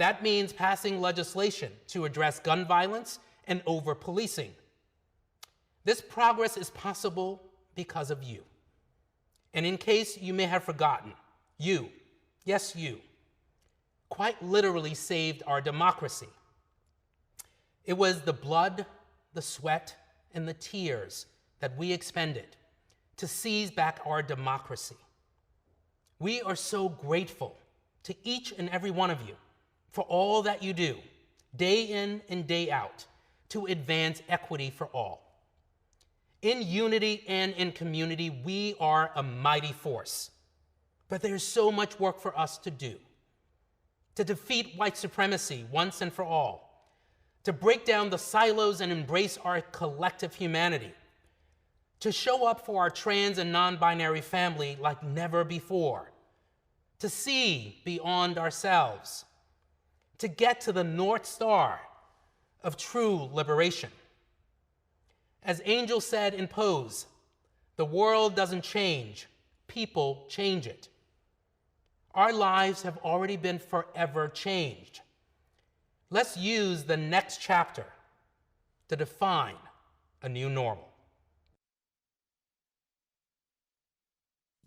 That means passing legislation to address gun violence and over-policing. This progress is possible because of you. And in case you may have forgotten, you, yes you, quite literally saved our democracy. It was the blood, the sweat, and the tears that we expended to seize back our democracy. We are so grateful to each and every one of you for all that you do, day in and day out, to advance equity for all. In unity and in community, we are a mighty force. But there's so much work for us to do. To defeat white supremacy once and for all. To break down the silos and embrace our collective humanity. To show up for our trans and non-binary family like never before. To see beyond ourselves. To get to the North Star of true liberation. As Angel said in Pose, the world doesn't change, people change it. Our lives have already been forever changed. Let's use the next chapter to define a new normal.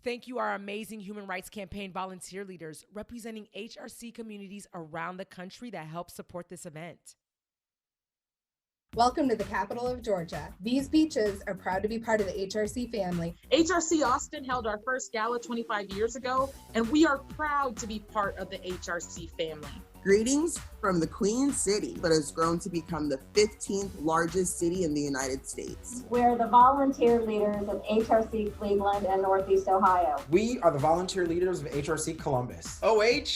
Thank you, our amazing Human Rights Campaign volunteer leaders representing HRC communities around the country that help support this event. Welcome to the capital of Georgia. These beaches are proud to be part of the HRC family. HRC Austin held our first gala 25 years ago, and we are proud to be part of the HRC family. Greetings from the Queen City, that has grown to become the 15th largest city in the United States. We're the volunteer leaders of HRC Cleveland and Northeast Ohio. We are the volunteer leaders of HRC Columbus. Ohio!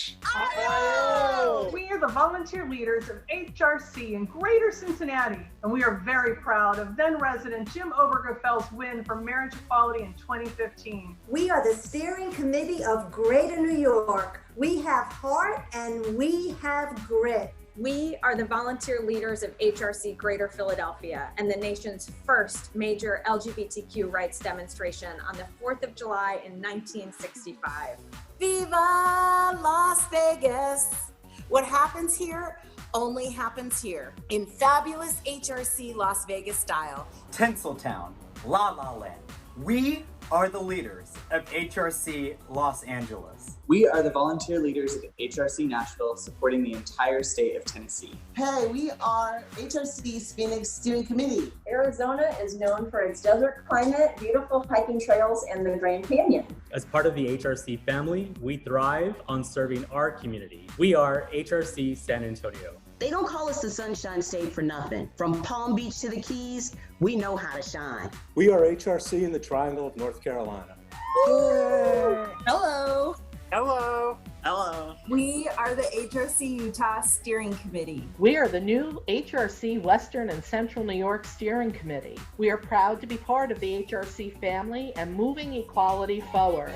We are the volunteer leaders of HRC in Greater Cincinnati, and we are very proud of then resident Jim Obergefell's win for marriage equality in 2015. We are the steering committee of Greater New York. We have heart and we have grit. We are the volunteer leaders of HRC Greater Philadelphia and the nation's first major LGBTQ rights demonstration on the 4th of July in 1965. Viva Las Vegas! What happens here only happens here in fabulous HRC Las Vegas style. Tinseltown, La La Land. We are the leaders of HRC Los Angeles. We are the volunteer leaders of HRC Nashville, supporting the entire state of Tennessee. Hey, we are HRC's Phoenix Steering Committee. Arizona is known for its desert climate, beautiful hiking trails, and the Grand Canyon. As part of the HRC family, we thrive on serving our community. We are HRC San Antonio. They don't call us the Sunshine State for nothing. From Palm Beach to the Keys, we know how to shine. We are HRC in the Triangle of North Carolina. Hello. Hello. Hello. We are the HRC Utah Steering Committee. We are the new HRC Western and Central New York Steering Committee. We are proud to be part of the HRC family and moving equality forward.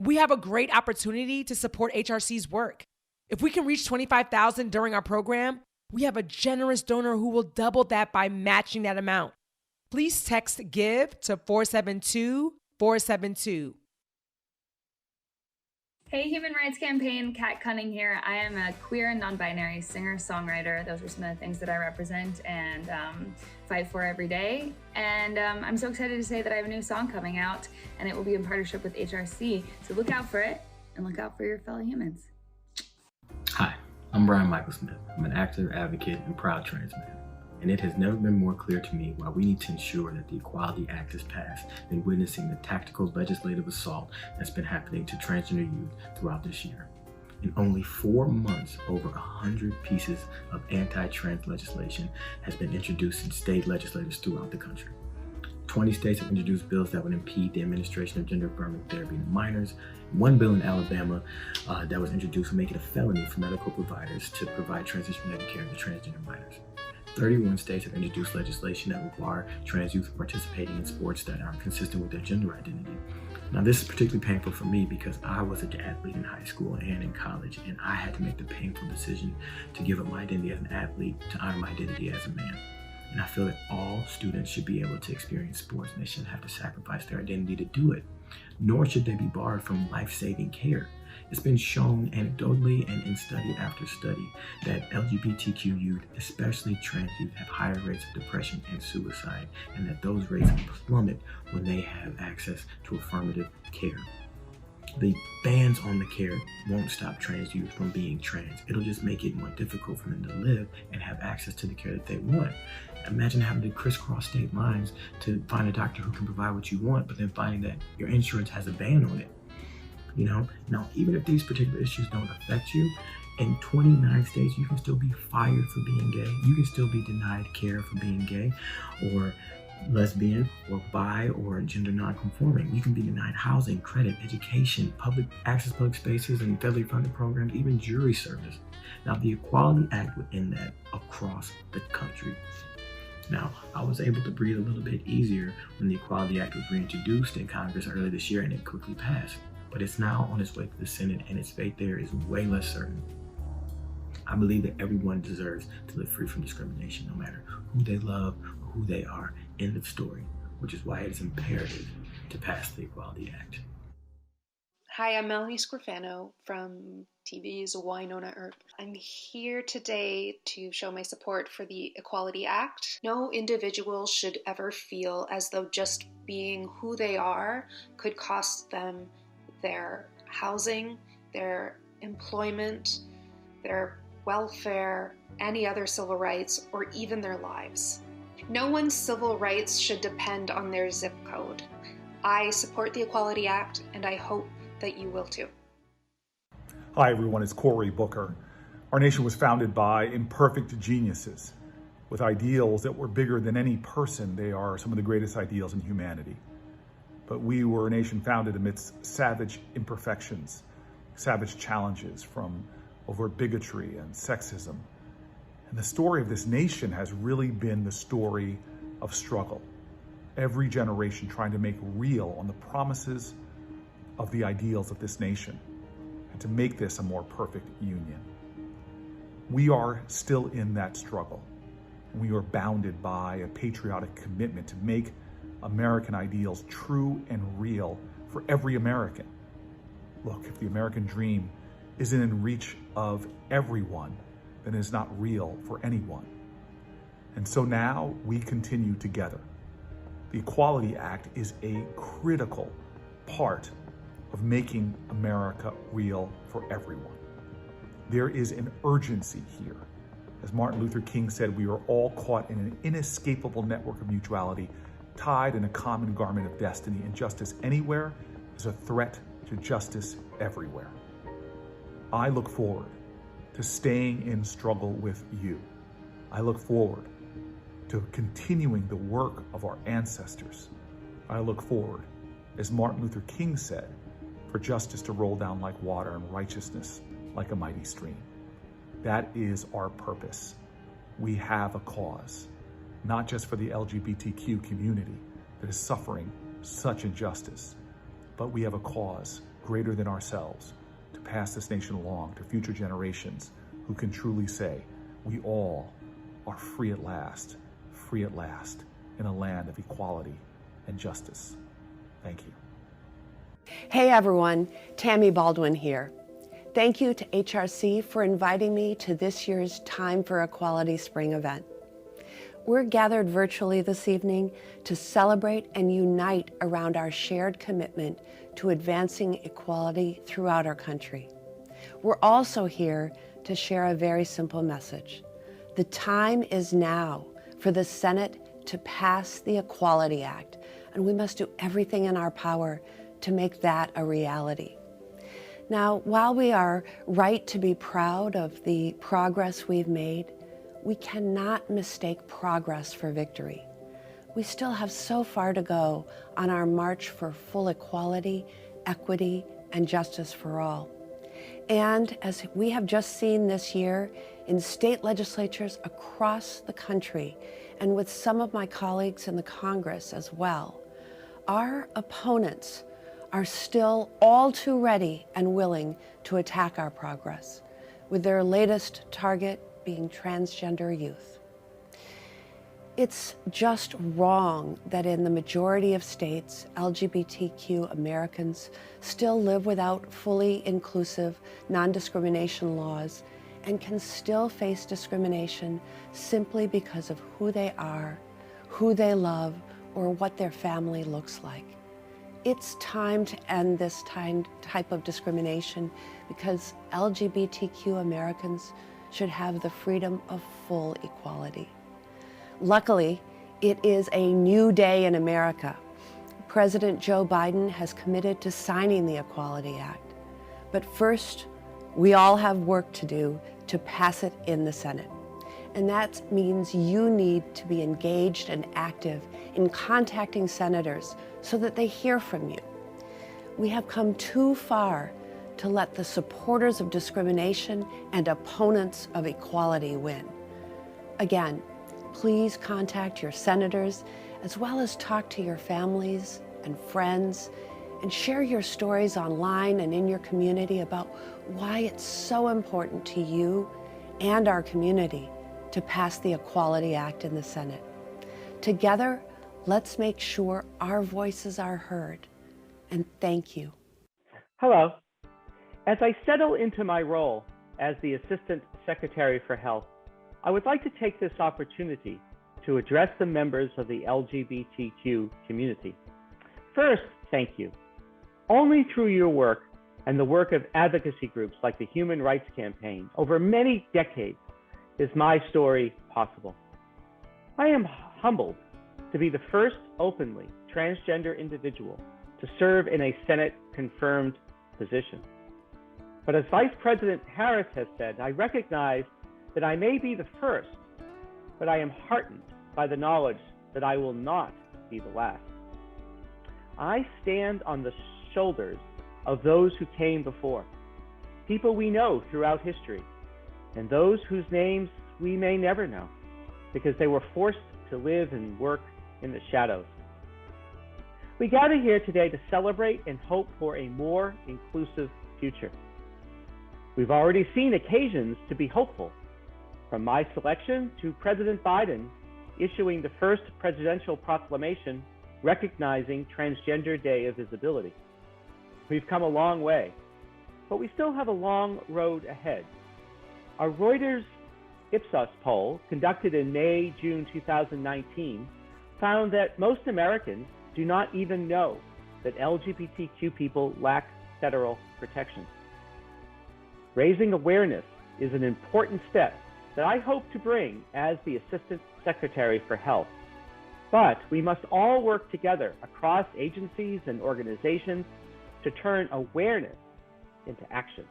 We have a great opportunity to support HRC's work. If we can reach $25,000 during our program, we have a generous donor who will double that by matching that amount. Please text GIVE to 472-472. Hey, Human Rights Campaign, Kat Cunning here. I am a queer and non-binary singer-songwriter. Those are some of the things that I represent and fight for every day. And I'm so excited to say that I have a new song coming out, and it will be in partnership with HRC. So look out for it, and look out for your fellow humans. Hi, I'm Brian Michael Smith. I'm an actor, advocate, and proud trans man. And it has never been more clear to me why we need to ensure that the Equality Act is passed than witnessing the tactical legislative assault that's been happening to transgender youth throughout this year. In only 4 months, over 100 pieces of anti-trans legislation has been introduced in state legislatures throughout the country. 20 states have introduced bills that would impede the administration of gender-affirming therapy to minors. One bill in Alabama that was introduced would make it a felony for medical providers to provide transition-related care to transgender minors. 31 states have introduced legislation that will bar trans youth from participating in sports that aren't consistent with their gender identity. Now, this is particularly painful for me because I was an athlete in high school and in college, and I had to make the painful decision to give up my identity as an athlete to honor my identity as a man. And I feel that all students should be able to experience sports, and they shouldn't have to sacrifice their identity to do it, nor should they be barred from life-saving care. It's been shown anecdotally and in study after study that LGBTQ youth, especially trans youth, have higher rates of depression and suicide, and that those rates plummet when they have access to affirmative care. The bans on the care won't stop trans youth from being trans. It'll just make it more difficult for them to live and have access to the care that they want. Imagine having to crisscross state lines to find a doctor who can provide what you want, but then finding that your insurance has a ban on it. You know, now even if these particular issues don't affect you, in 29 states you can still be fired for being gay. You can still be denied care for being gay or lesbian or bi or gender non-conforming. You can be denied housing, credit, education, public access, public spaces, and federally funded programs, even jury service. Now, the Equality Act would end that across the country. Now, I was able to breathe a little bit easier when the Equality Act was reintroduced in Congress earlier this year and it quickly passed. But it's now on its way to the Senate, and its fate there is way less certain. I believe that everyone deserves to live free from discrimination, no matter who they love or who they are. End of story, which is why it is imperative to pass the Equality Act. Hi, I'm Melanie Scorfano from TV's Wynonna Earp. I'm here today to show my support for the Equality Act. No individual should ever feel as though just being who they are could cost them their housing, their employment, their welfare, any other civil rights, or even their lives. No one's civil rights should depend on their zip code. I support the Equality Act, and I hope that you will too. Hi everyone, it's Cory Booker. Our nation was founded by imperfect geniuses with ideals that were bigger than any person. They are some of the greatest ideals in humanity. But we were a nation founded amidst savage imperfections, savage challenges from overt bigotry and sexism. And the story of this nation has really been the story of struggle. Every generation trying to make real on the promises of the ideals of this nation and to make this a more perfect union. We are still in that struggle. We are bounded by a patriotic commitment to make American ideals true and real for every American. Look, if the American dream isn't in reach of everyone, then it's not real for anyone. And so now we continue together. The Equality Act is a critical part of making America real for everyone. There is an urgency here. As Martin Luther King said, we are all caught in an inescapable network of mutuality, tied in a common garment of destiny, and justice anywhere is a threat to justice everywhere. I look forward to staying in struggle with you. I look forward to continuing the work of our ancestors. I look forward, as Martin Luther King said, for justice to roll down like water and righteousness like a mighty stream. That is our purpose. We have a cause, not just for the LGBTQ community that is suffering such injustice, but we have a cause greater than ourselves to pass this nation along to future generations who can truly say, we all are free at last in a land of equality and justice. Thank you. Hey everyone, Tammy Baldwin here. Thank you to HRC for inviting me to this year's Time for Equality Spring event. We're gathered virtually this evening to celebrate and unite around our shared commitment to advancing equality throughout our country. We're also here to share a very simple message. The time is now for the Senate to pass the Equality Act, and we must do everything in our power to make that a reality. Now, while we are right to be proud of the progress we've made, we cannot mistake progress for victory. We still have so far to go on our march for full equality, equity, and justice for all. And as we have just seen this year in state legislatures across the country, and with some of my colleagues in the Congress as well, our opponents are still all too ready and willing to attack our progress, with their latest target being transgender youth. It's just wrong that in the majority of states, LGBTQ Americans still live without fully inclusive non-discrimination laws and can still face discrimination simply because of who they are, who they love, or what their family looks like. It's time to end this type of discrimination because LGBTQ Americans should have the freedom of full equality. Luckily, it is a new day in America. President Joe Biden has committed to signing the Equality Act. But first, we all have work to do to pass it in the Senate. And that means you need to be engaged and active in contacting senators so that they hear from you. We have come too far to let the supporters of discrimination and opponents of equality win. Again, please contact your senators as well as talk to your families and friends and share your stories online and in your community about why it's so important to you and our community to pass the Equality Act in the Senate. Together, let's make sure our voices are heard. And thank you. Hello. As I settle into my role as the Assistant Secretary for Health, I would like to take this opportunity to address the members of the LGBTQ community. First, thank you. Only through your work and the work of advocacy groups like the Human Rights Campaign over many decades is my story possible. I am humbled to be the first openly transgender individual to serve in a Senate-confirmed position. But as Vice President Harris has said, I recognize that I may be the first, but I am heartened by the knowledge that I will not be the last. I stand on the shoulders of those who came before, people we know throughout history, and those whose names we may never know, because they were forced to live and work in the shadows. We gather here today to celebrate and hope for a more inclusive future. We've already seen occasions to be hopeful, from my selection to President Biden issuing the first presidential proclamation recognizing Transgender Day of Visibility. We've come a long way, but we still have a long road ahead. Our Reuters Ipsos poll, conducted in May-June 2019, found that most Americans do not even know that LGBTQ people lack federal protection. Raising awareness is an important step that I hope to bring as the Assistant Secretary for Health. But we must all work together across agencies and organizations to turn awareness into action.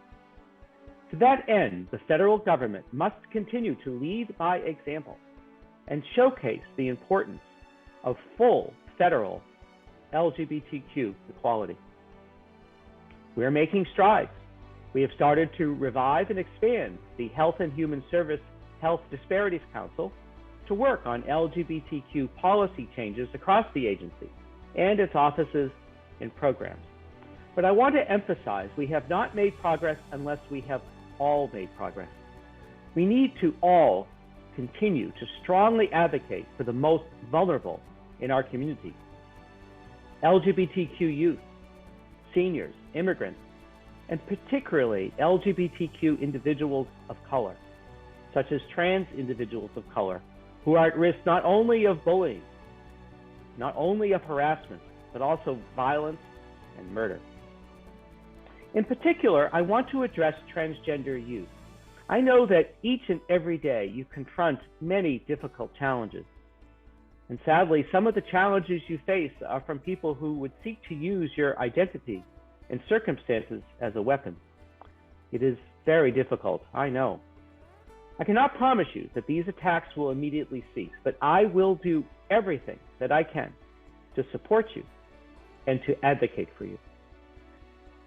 To that end, the federal government must continue to lead by example and showcase the importance of full federal LGBTQ equality. We're making strides. We have started to revive and expand the Health and Human Service Health Disparities Council to work on LGBTQ policy changes across the agency and its offices and programs. But I want to emphasize we have not made progress unless we have all made progress. We need to all continue to strongly advocate for the most vulnerable in our community. LGBTQ youth, seniors, immigrants, and particularly LGBTQ individuals of color, such as trans individuals of color, who are at risk not only of bullying, not only of harassment, but also violence and murder. In particular, I want to address transgender youth. I know that each and every day you confront many difficult challenges. And sadly, some of the challenges you face are from people who would seek to use your identity and circumstances as a weapon. It is very difficult, I know. I cannot promise you that these attacks will immediately cease, but I will do everything that I can to support you and to advocate for you.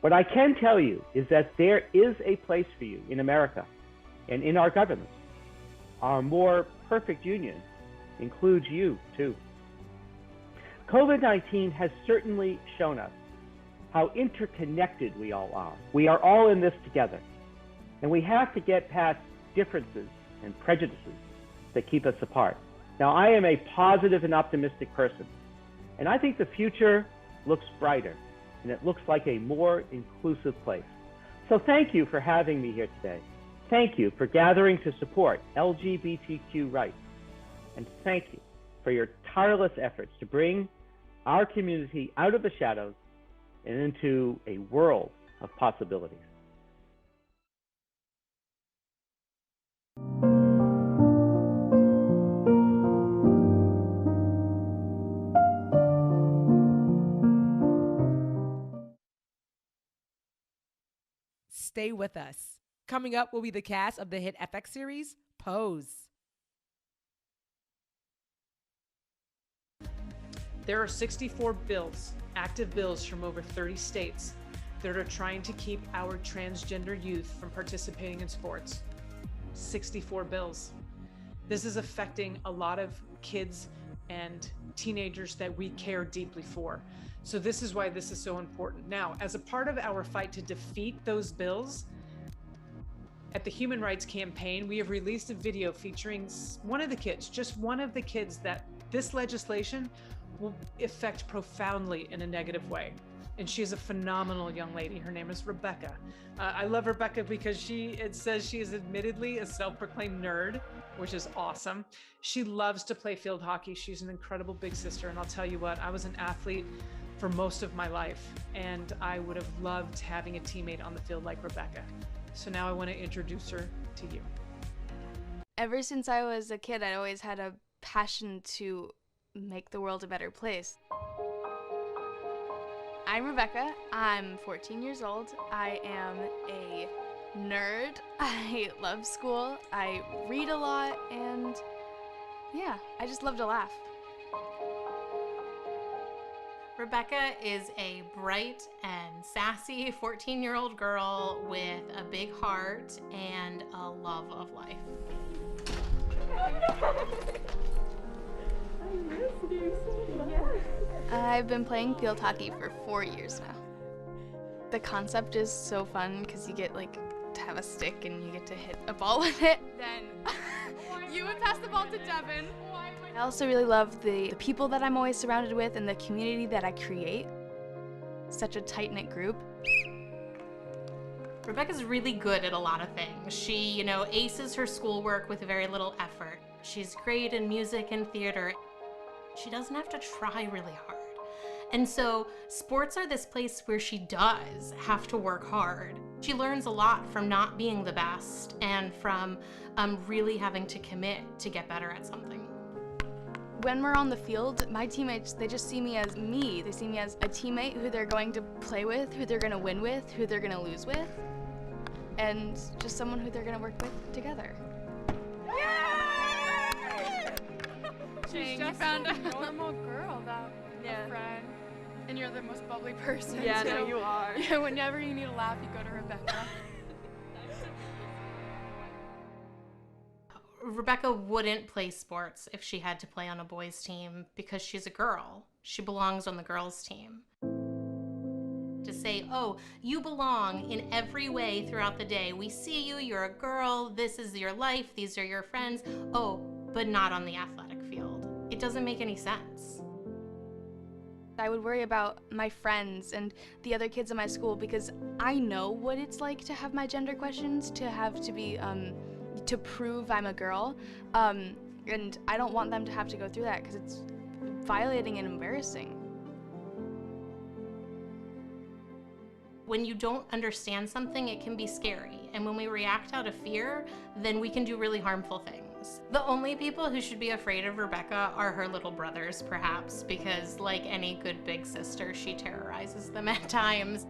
What I can tell you is that there is a place for you in America and in our government. Our more perfect union includes you too. COVID-19 has certainly shown us how interconnected we all are. We are all in this together, and we have to get past differences and prejudices that keep us apart. Now, I am a positive and optimistic person, and I think the future looks brighter, and it looks like a more inclusive place. So thank you for having me here today. Thank you for gathering to support LGBTQ rights, and thank you for your tireless efforts to bring our community out of the shadows and into a world of possibilities. Stay with us. Coming up will be the cast of the hit FX series, Pose. There are 64 bills, active bills from over 30 states, that are trying to keep our transgender youth from participating in sports. 64 bills. This is affecting a lot of kids and teenagers that we care deeply for. So this is why this is so important. Now, as a part of our fight to defeat those bills, at the Human Rights Campaign, we have released a video featuring one of the kids, just one of the kids that this legislation will affect profoundly in a negative way. And she is a phenomenal young lady. Her name is Rebecca. I love Rebecca because it says she is admittedly a self-proclaimed nerd, which is awesome. She loves to play field hockey. She's an incredible big sister. And I'll tell you what, I was an athlete for most of my life, and I would have loved having a teammate on the field like Rebecca. So now I want to introduce her to you. Ever since I was a kid, I always had a passion to make the world a better place. I'm Rebecca. I'm 14 years old. I am a nerd. I love school. I read a lot, and yeah, I just love to laugh. Rebecca is a bright and sassy 14-year-old girl with a big heart and a love of life. I've been playing field hockey for 4 years now. The concept is so fun because you get to have a stick and you get to hit a ball with it. Then you would pass the ball to Devin. I also really love the people that I'm always surrounded with and the community that I create. Such a tight-knit group. Rebecca's really good at a lot of things. She, aces her schoolwork with very little effort. She's great in music and theater. She doesn't have to try really hard. And so sports are this place where she does have to work hard. She learns a lot from not being the best and from really having to commit to get better at something. When we're on the field, my teammates, they just see me as me. They see me as a teammate who they're going to play with, who they're going to win with, who they're going to lose with, and just someone who they're going to work with together. She's just found a normal girl that a friend, and you're the most bubbly person. Yeah, too. no, you are. Yeah, whenever you need a laugh, you go to Rebecca. Rebecca wouldn't play sports if she had to play on a boys' team because she's a girl. She belongs on the girls' team. to say, oh, you belong in every way throughout the day. We see you, you're a girl, this is your life, these are your friends. Oh, but not on the athletic field. It doesn't make any sense. I would worry about my friends and the other kids in my school because I know what it's like to have my gender questions, to have to be, to prove I'm a girl. And I don't want them to have to go through that because it's violating and embarrassing. When you don't understand something, it can be scary. And when we react out of fear, then we can do really harmful things. The only people who should be afraid of Rebecca are her little brothers, perhaps, because like any good big sister, she terrorizes them at times.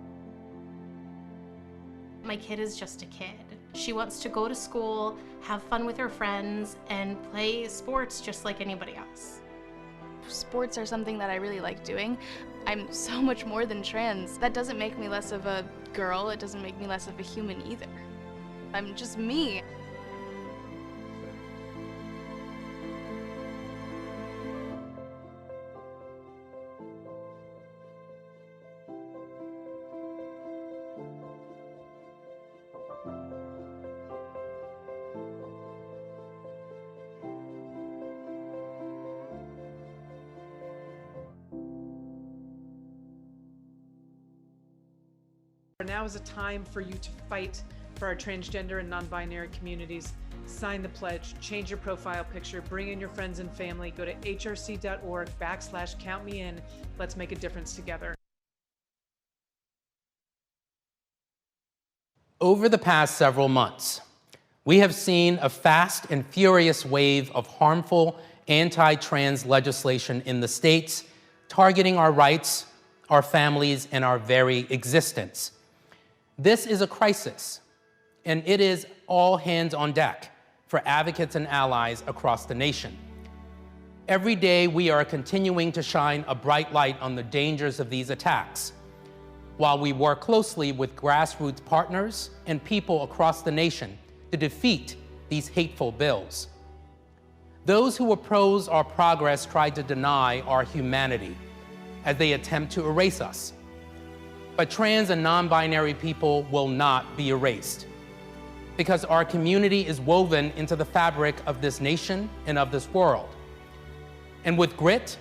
My kid is just a kid. She wants to go to school, have fun with her friends, and play sports just like anybody else. Sports are something that I really like doing. I'm so much more than trans. That doesn't make me less of a girl. It doesn't make me less of a human either. I'm just me. Now is a time for you to fight for our transgender and non-binary communities. Sign the pledge, change your profile picture, bring in your friends and family, go to hrc.org/countmein. Let's make a difference together. Over the past several months, we have seen a fast and furious wave of harmful anti-trans legislation in the states, targeting our rights, our families, and our very existence. This is a crisis, and it is all hands on deck for advocates and allies across the nation. Every day, we are continuing to shine a bright light on the dangers of these attacks, while we work closely with grassroots partners and people across the nation to defeat these hateful bills. Those who oppose our progress try to deny our humanity as they attempt to erase us. But trans and non-binary people will not be erased, because our community is woven into the fabric of this nation and of this world. And with grit,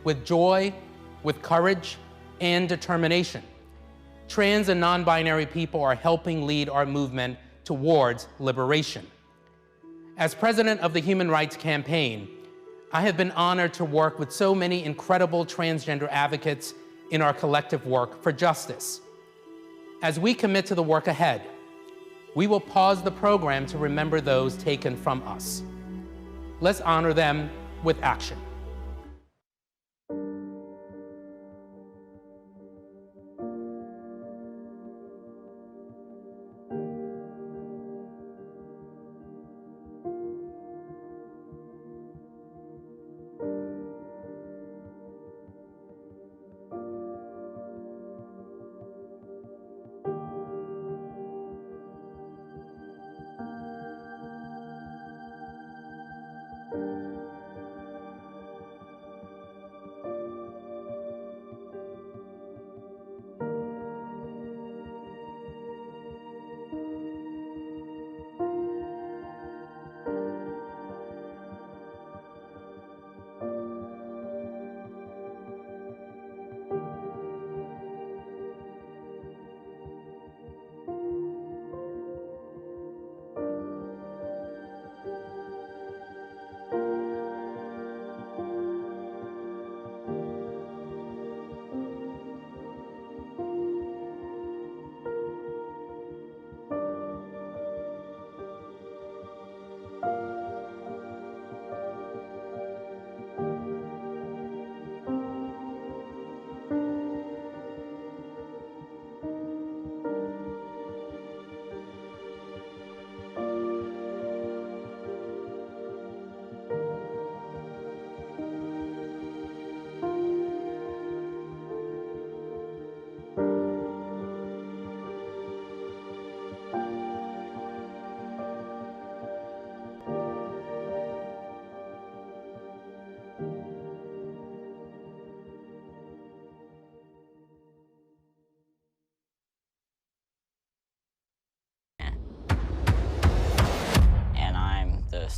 with joy, with courage, and determination, trans and non-binary people are helping lead our movement towards liberation. As president of the Human Rights Campaign, I have been honored to work with so many incredible transgender advocates in our collective work for justice. As we commit to the work ahead, we will pause the program to remember those taken from us. Let's honor them with action.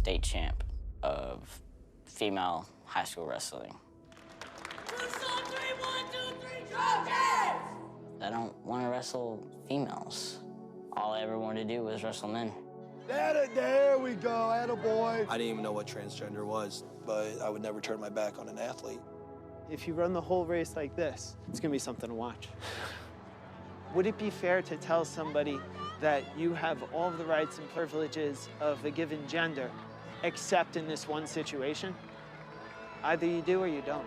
state champ of female high school wrestling. I don't want to wrestle females. All I ever wanted to do was wrestle men. There we go, attaboy. I didn't even know what transgender was, but I would never turn my back on an athlete. If you run the whole race like this, it's gonna be something to watch. Would it be fair to tell somebody that you have all of the rights and privileges of a given gender, except in this one situation? Either you do or you don't.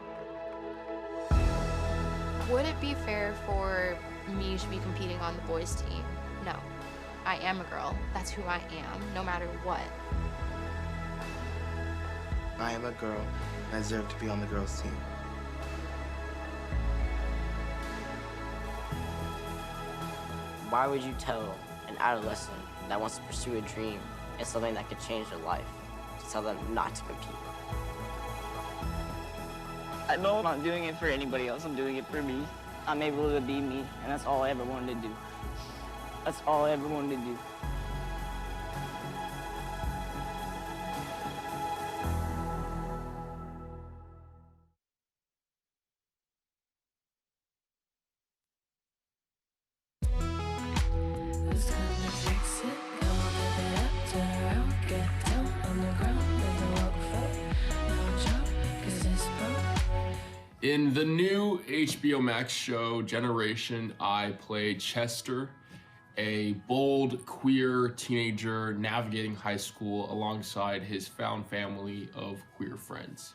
Would it be fair for me to be competing on the boys' team? No. I am a girl. That's who I am, no matter what. I am a girl, and I deserve to be on the girls' team. Why would you tell an adolescent that wants to pursue a dream and something that could change their life to tell them not to compete? I know I'm not doing it for anybody else, I'm doing it for me. I'm able to be me, and that's all I ever wanted to do. That's all I ever wanted to do. In the new HBO Max show, Generation, I play Chester, a bold, queer teenager navigating high school alongside his found family of queer friends.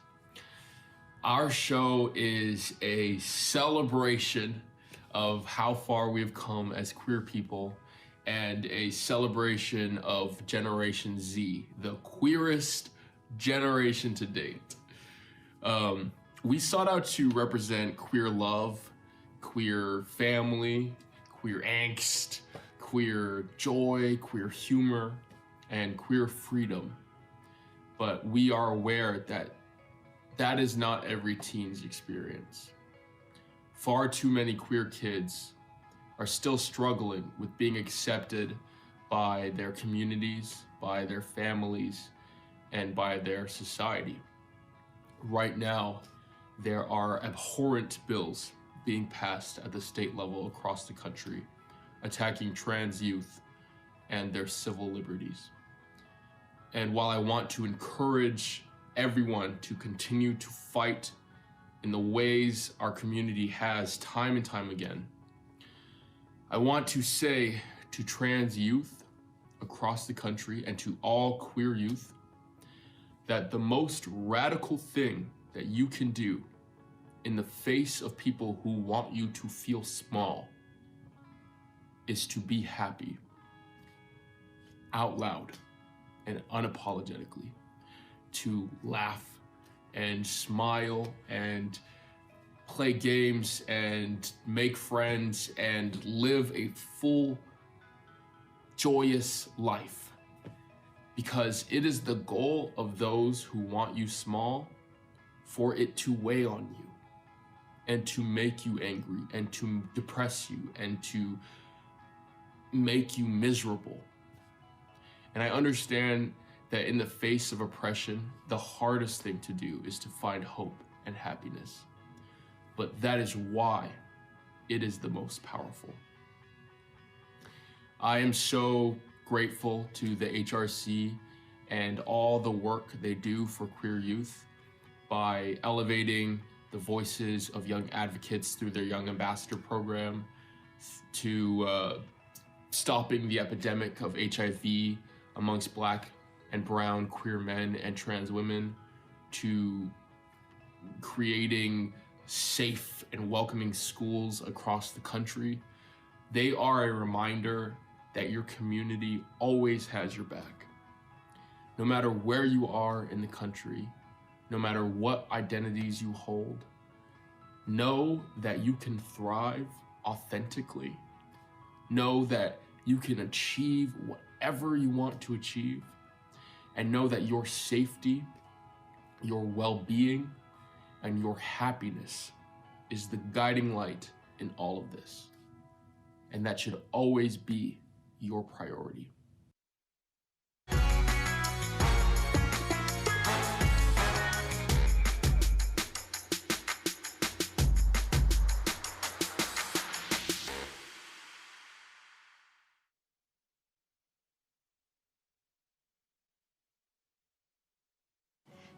Our show is a celebration of how far we've come as queer people and a celebration of Generation Z, the queerest generation to date. We sought out to represent queer love, queer family, queer angst, queer joy, queer humor, and queer freedom. But we are aware that that is not every teen's experience. Far too many queer kids are still struggling with being accepted by their communities, by their families, and by their society. Right now, there are abhorrent bills being passed at the state level across the country, attacking trans youth and their civil liberties. And while I want to encourage everyone to continue to fight in the ways our community has time and time again, I want to say to trans youth across the country and to all queer youth that the most radical thing that you can do in the face of people who want you to feel small is to be happy out loud and unapologetically, to laugh and smile and play games and make friends and live a full, joyous life. Because it is the goal of those who want you small for it to weigh on you and to make you angry and to depress you and to make you miserable. And I understand that in the face of oppression, the hardest thing to do is to find hope and happiness. But that is why it is the most powerful. I am so grateful to the HRC and all the work they do for queer youth by elevating the voices of young advocates through their Young Ambassador program, to stopping the epidemic of HIV amongst Black and brown queer men and trans women, to creating safe and welcoming schools across the country. They are a reminder that your community always has your back. No matter where you are in the country, no matter what identities you hold, know that you can thrive authentically. Know that you can achieve whatever you want to achieve, and know that your safety, your well-being, and your happiness is the guiding light in all of this. And that should always be your priority.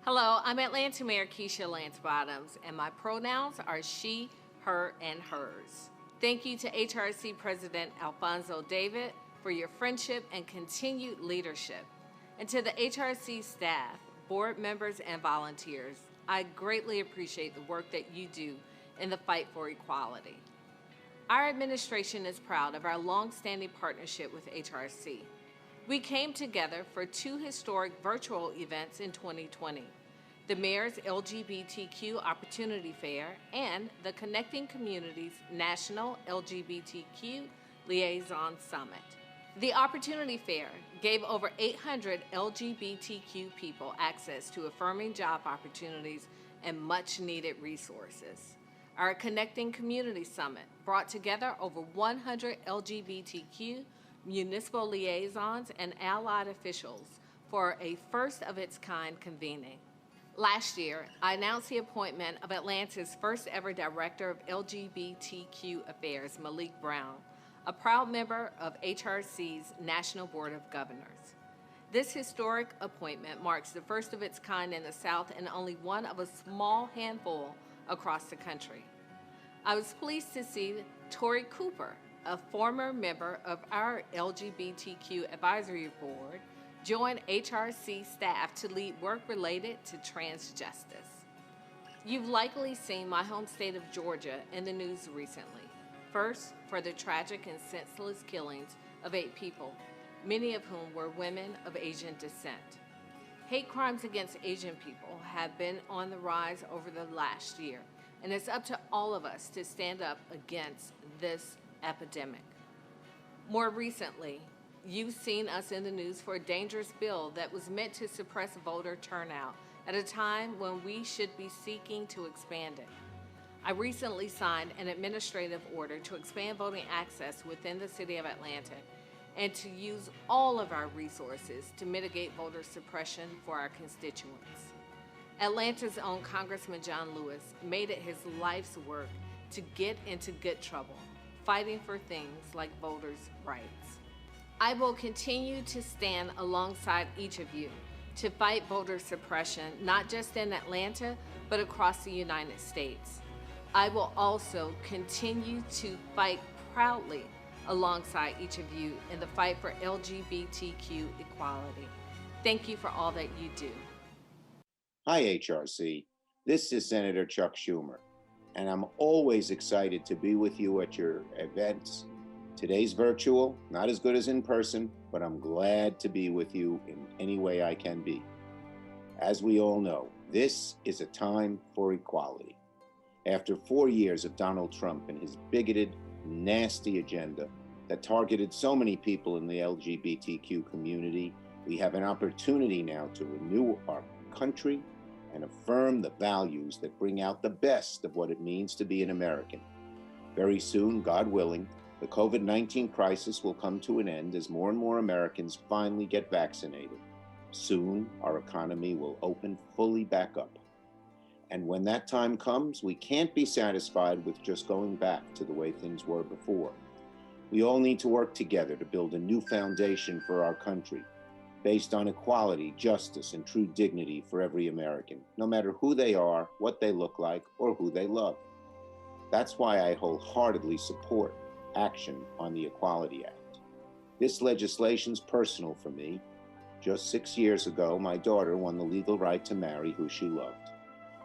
Hello, I'm Atlanta Mayor Keisha Lance Bottoms, and my pronouns are she, her, and hers. Thank you to HRC President Alfonso David for your friendship and continued leadership. And to the HRC staff, board members, and volunteers, I greatly appreciate the work that you do in the fight for equality. Our administration is proud of our long-standing partnership with HRC. We came together for 2 historic virtual events in 2020, the Mayor's LGBTQ Opportunity Fair and the Connecting Communities National LGBTQ Liaison Summit. The Opportunity Fair gave over 800 LGBTQ people access to affirming job opportunities and much-needed resources. Our Connecting Community Summit brought together over 100 LGBTQ municipal liaisons and allied officials for a first-of-its-kind convening. Last year, I announced the appointment of Atlanta's first-ever Director of LGBTQ Affairs, Malik Brown, a proud member of HRC's National Board of Governors. This historic appointment marks the first of its kind in the South and only one of a small handful across the country. I was pleased to see Cory Booker, a former member of our LGBTQ Advisory Board, join HRC staff to lead work related to trans justice. You've likely seen my home state of Georgia in the news recently. First, for the tragic and senseless killings of 8 people, many of whom were women of Asian descent. Hate crimes against Asian people have been on the rise over the last year, and it's up to all of us to stand up against this epidemic. More recently, you've seen us in the news for a dangerous bill that was meant to suppress voter turnout at a time when we should be seeking to expand it. I recently signed an administrative order to expand voting access within the city of Atlanta and to use all of our resources to mitigate voter suppression for our constituents. Atlanta's own Congressman John Lewis made it his life's work to get into good trouble, fighting for things like voters' rights. I will continue to stand alongside each of you to fight voter suppression, not just in Atlanta, but across the United States. I will also continue to fight proudly alongside each of you in the fight for LGBTQ equality. Thank you for all that you do. Hi, HRC. This is Senator Chuck Schumer, and I'm always excited to be with you at your events. Today's virtual, not as good as in person, but I'm glad to be with you in any way I can be. As we all know, this is a time for equality. After 4 years of Donald Trump and his bigoted, nasty agenda that targeted so many people in the LGBTQ community, we have an opportunity now to renew our country and affirm the values that bring out the best of what it means to be an American. Very soon, God willing, the COVID-19 crisis will come to an end as more and more Americans finally get vaccinated. Soon, our economy will open fully back up. And when that time comes, we can't be satisfied with just going back to the way things were before. We all need to work together to build a new foundation for our country, based on equality, justice, and true dignity for every American, no matter who they are, what they look like, or who they love. That's why I wholeheartedly support action on the Equality Act. This legislation's personal for me. Just 6 years ago, my daughter won the legal right to marry who she loved.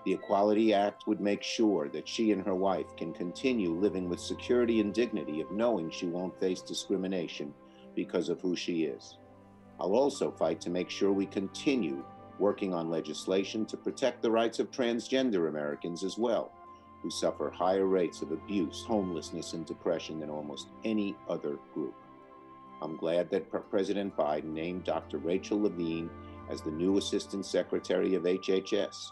The Equality Act would make sure that she and her wife can continue living with security and dignity of knowing she won't face discrimination because of who she is. I'll also fight to make sure we continue working on legislation to protect the rights of transgender Americans as well, who suffer higher rates of abuse, homelessness, and depression than almost any other group. I'm glad that President Biden named Dr. Rachel Levine as the new Assistant Secretary of HHS,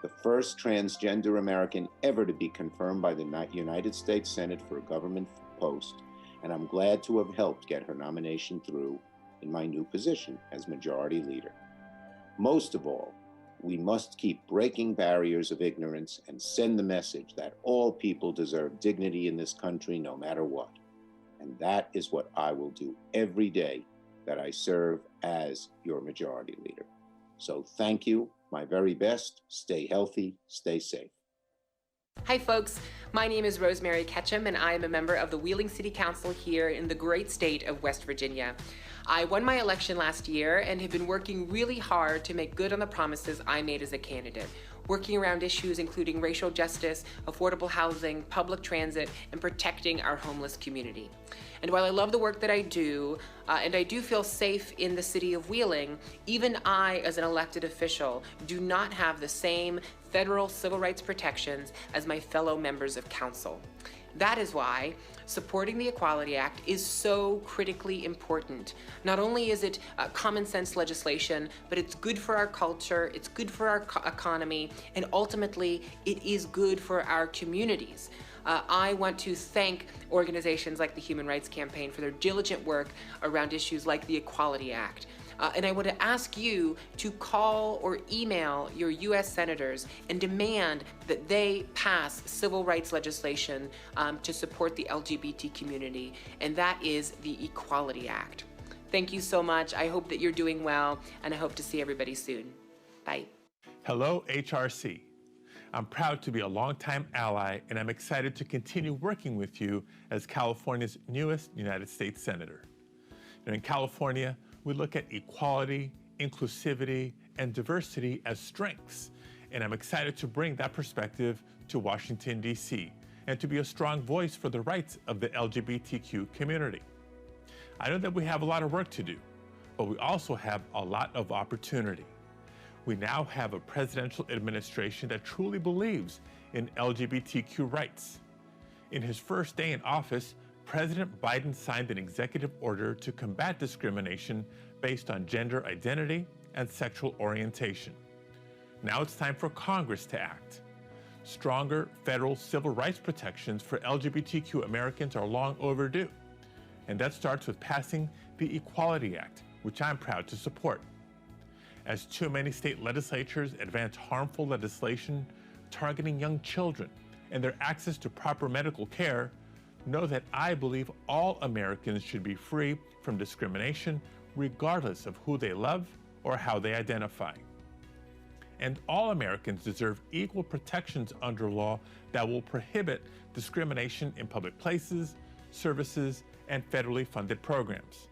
the first transgender American ever to be confirmed by the United States Senate for a government post, and I'm glad to have helped get her nomination through in my new position as Majority Leader. Most of all, we must keep breaking barriers of ignorance and send the message that all people deserve dignity in this country no matter what. And that is what I will do every day that I serve as your Majority Leader. So thank you, My very best. Stay healthy, stay safe. Hi folks, my name is Rosemary Ketchum and I am a member of the Wheeling City Council here in the great state of West Virginia. I won my election last year and have been working really hard to make good on the promises I made as a candidate, working around issues including racial justice, affordable housing, public transit, and protecting our homeless community. And while I love the work that I do, and I do feel safe in the city of Wheeling, even I, as an elected official, do not have the same federal civil rights protections as my fellow members of council. That is why supporting the Equality Act is so critically important. Not only is it common sense legislation, but it's good for our culture, it's good for our economy, and ultimately it is good for our communities. I want to thank organizations like the Human Rights Campaign for their diligent work around issues like the Equality Act. And I want to ask you to call or email your U.S. senators and demand that they pass civil rights legislation to support the LGBT community, and that is the Equality Act. Thank you so much. I hope that you're doing well, and I hope to see everybody soon. Bye. Hello, HRC. I'm proud to be a longtime ally, and I'm excited to continue working with you as California's newest United States Senator. In California, we look at equality, inclusivity, and diversity as strengths, and I'm excited to bring that perspective to Washington, D.C., and to be a strong voice for the rights of the LGBTQ community. I know that we have a lot of work to do, but we also have a lot of opportunity. We now have a presidential administration that truly believes in LGBTQ rights. In his first day in office, President Biden signed an executive order to combat discrimination based on gender identity and sexual orientation. Now it's time for Congress to act. Stronger federal civil rights protections for LGBTQ Americans are long overdue, and that starts with passing the Equality Act, which I'm proud to support. As too many state legislatures advance harmful legislation targeting young children and their access to proper medical care, know that I believe all Americans should be free from discrimination regardless of who they love or how they identify. And all Americans deserve equal protections under law that will prohibit discrimination in public places, services, and federally funded programs.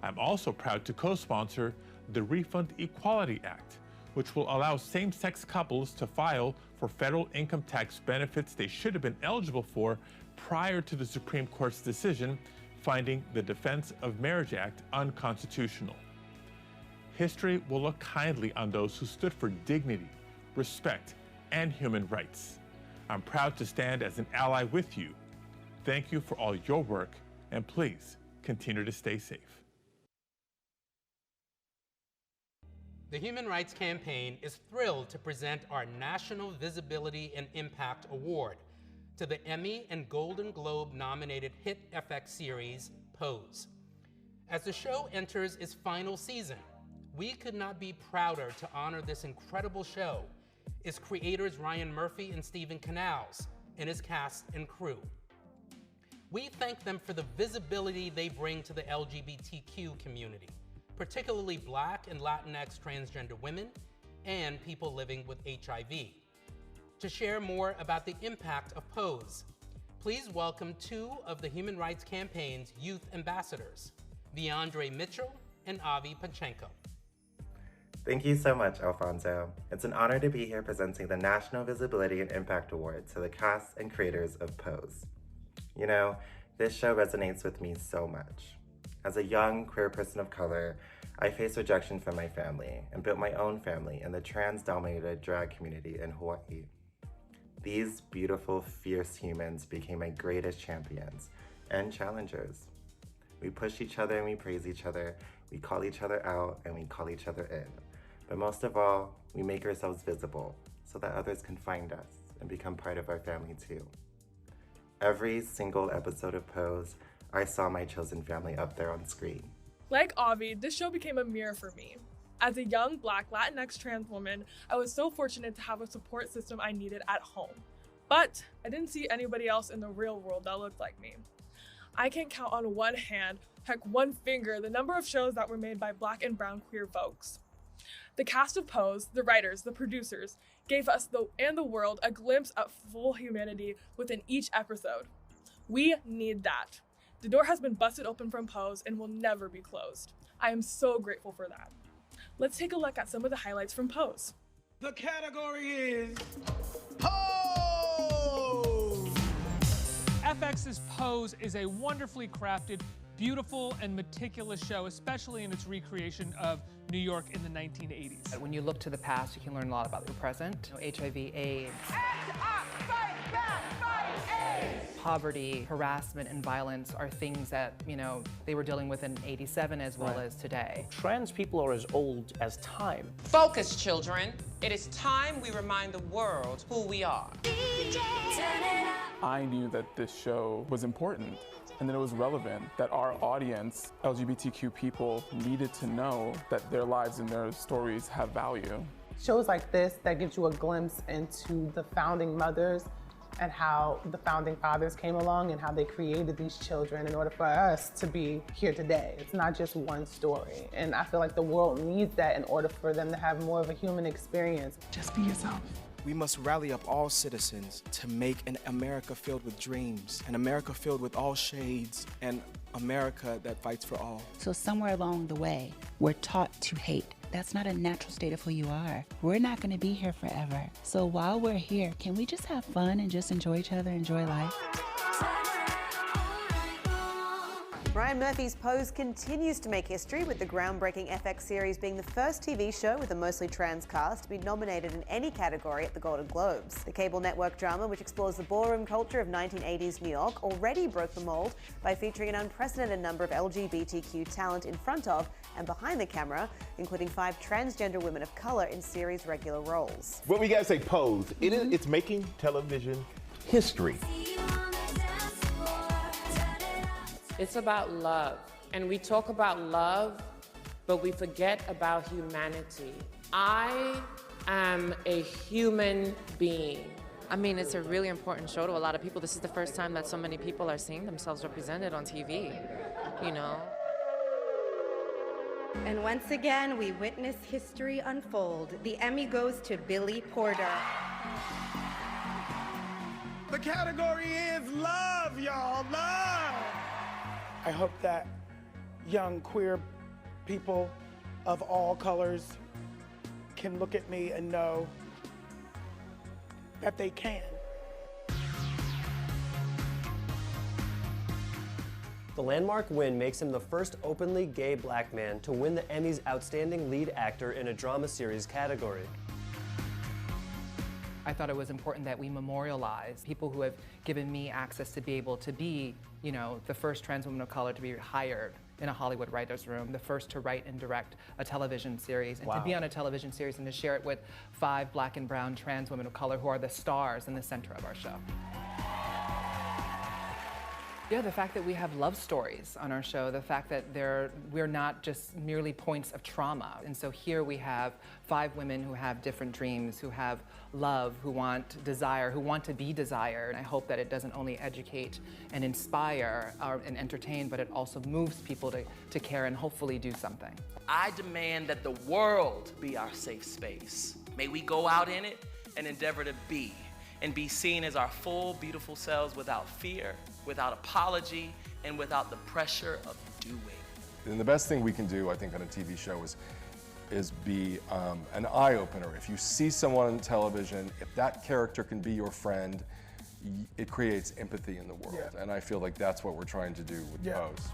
I'm also proud to co-sponsor the Refund Equality Act, which will allow same-sex couples to file for federal income tax benefits they should have been eligible for prior to the Supreme Court's decision finding the Defense of Marriage Act unconstitutional. History will look kindly on those who stood for dignity, respect, and human rights. I'm proud to stand as an ally with you. Thank you for all your work, and please continue to stay safe. The Human Rights Campaign is thrilled to present our National Visibility and Impact Award to the Emmy and Golden Globe nominated hit FX series, Pose. As the show enters its final season, we could not be prouder to honor this incredible show, its creators Ryan Murphy and Stephen Canals, and its cast and crew. We thank them for the visibility they bring to the LGBTQ community, particularly Black and Latinx transgender women and people living with HIV. To share more about the impact of Pose, please welcome two of the Human Rights Campaign's youth ambassadors, Viandre Mitchell and Avi Panchenko. Thank you so much, Alfonso. It's an honor to be here presenting the National Visibility and Impact Award to the cast and creators of Pose. You know, this show resonates with me so much. As a young queer person of color, I faced rejection from my family and built my own family in the trans-dominated drag community in Hawaii. These beautiful, fierce humans became my greatest champions and challengers. We push each other and we praise each other, we call each other out and we call each other in. But most of all, we make ourselves visible so that others can find us and become part of our family too. Every single episode of Pose, I saw my chosen family up there on screen. Like Avi, this show became a mirror for me. As a young Black Latinx trans woman, I was so fortunate to have a support system I needed at home. But I didn't see anybody else in the real world that looked like me. I can count on one hand, heck one finger, the number of shows that were made by Black and brown queer folks. The cast of Pose, the writers, the producers, gave us and the world a glimpse of full humanity within each episode. We need that. The door has been busted open from Pose and will never be closed. I am so grateful for that. Let's take a look at some of the highlights from Pose. The category is FX's Pose is a wonderfully crafted, beautiful, and meticulous show, especially in its recreation of New York in the 1980s. When you look to the past, you can learn a lot about the present. HIV, AIDS, poverty, harassment, and violence are things that, they were dealing with in '87 as well as today. Trans people are as old as time. Focus, children. It is time we remind the world who we are. I knew that this show was important and that it was relevant, that our audience, LGBTQ people, needed to know that their lives and their stories have value. Shows like this that gives you a glimpse into the founding mothers and how the founding fathers came along and how they created these children in order for us to be here today. It's not just one story. And I feel like the world needs that in order for them to have more of a human experience. Just be yourself. We must rally up all citizens to make an America filled with dreams, an America filled with all shades, and America that fights for all. So somewhere along the way, we're taught to hate. That's not a natural state of who you are. We're not gonna be here forever. So while we're here, can we just have fun and just enjoy each other, enjoy life? Ryan Murphy's Pose continues to make history, with the groundbreaking FX series being the first TV show with a mostly trans cast to be nominated in any category at the Golden Globes. The cable network drama, which explores the ballroom culture of 1980s New York, already broke the mold by featuring an unprecedented number of LGBTQ talent in front of and behind the camera, including 5 transgender women of color in series regular roles. What we gotta say, Pose, it's making television history. It's about love. And we talk about love, but we forget about humanity. I am a human being. I mean, it's a really important show to a lot of people. This is the first time that so many people are seeing themselves represented on TV, And once again, we witness history unfold. The Emmy goes to Billy Porter. The category is love, y'all, love. I hope that young queer people of all colors can look at me and know that they can. The landmark win makes him the first openly gay black man to win the Emmy's Outstanding Lead Actor in a Drama Series category. I thought it was important that we memorialize people who have given me access to be able to be, the first trans woman of color to be hired in a Hollywood writer's room, the first to write and direct a television series, and to be on a television series and to share it with 5 black and brown trans women of color who are the stars in the center of our show. Yeah, the fact that we have love stories on our show, the fact that we're not just merely points of trauma. And so here we have 5 women who have different dreams, who have love, who want desire, who want to be desired. I hope that it doesn't only educate and inspire and entertain, but it also moves people to care and hopefully do something. I demand that the world be our safe space. May we go out in it and endeavor to be, and be seen as our full, beautiful selves without fear, without apology, and without the pressure of doing. And the best thing we can do, I think, on a TV show is be an eye-opener. If you see someone on television, if that character can be your friend, it creates empathy in the world. Yeah. And I feel like that's what we're trying to do with Pose.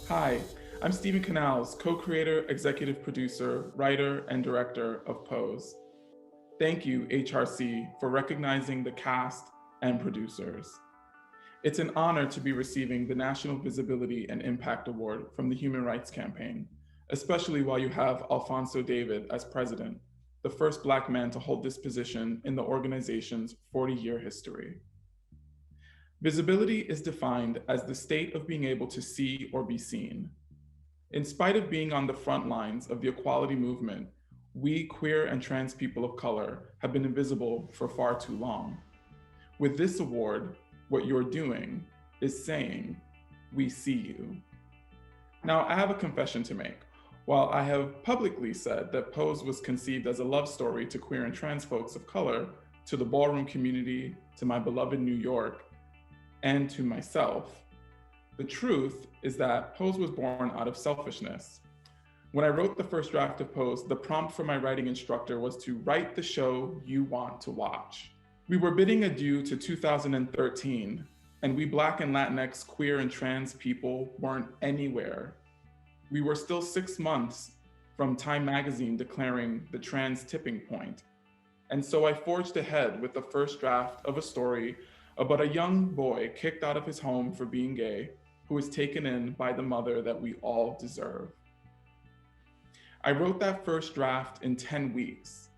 Hi, I'm Stephen Canals, co-creator, executive producer, writer, and director of Pose. Thank you, HRC, for recognizing the cast and producers. It's an honor to be receiving the National Visibility and Impact Award from the Human Rights Campaign, especially while you have Alfonso David as president, the first Black man to hold this position in the organization's 40-year history. Visibility is defined as the state of being able to see or be seen. In spite of being on the front lines of the equality movement, we queer and trans people of color have been invisible for far too long. With this award, what you're doing is saying, we see you. Now, I have a confession to make. While I have publicly said that Pose was conceived as a love story to queer and trans folks of color, to the ballroom community, to my beloved New York, and to myself, the truth is that Pose was born out of selfishness. When I wrote the first draft of Pose, the prompt from my writing instructor was to write the show you want to watch. We were bidding adieu to 2013, and we Black and Latinx queer and trans people weren't anywhere. We were still 6 months from Time magazine declaring the trans tipping point. And so I forged ahead with the first draft of a story about a young boy kicked out of his home for being gay, who was taken in by the mother that we all deserve. I wrote that first draft in 10 weeks,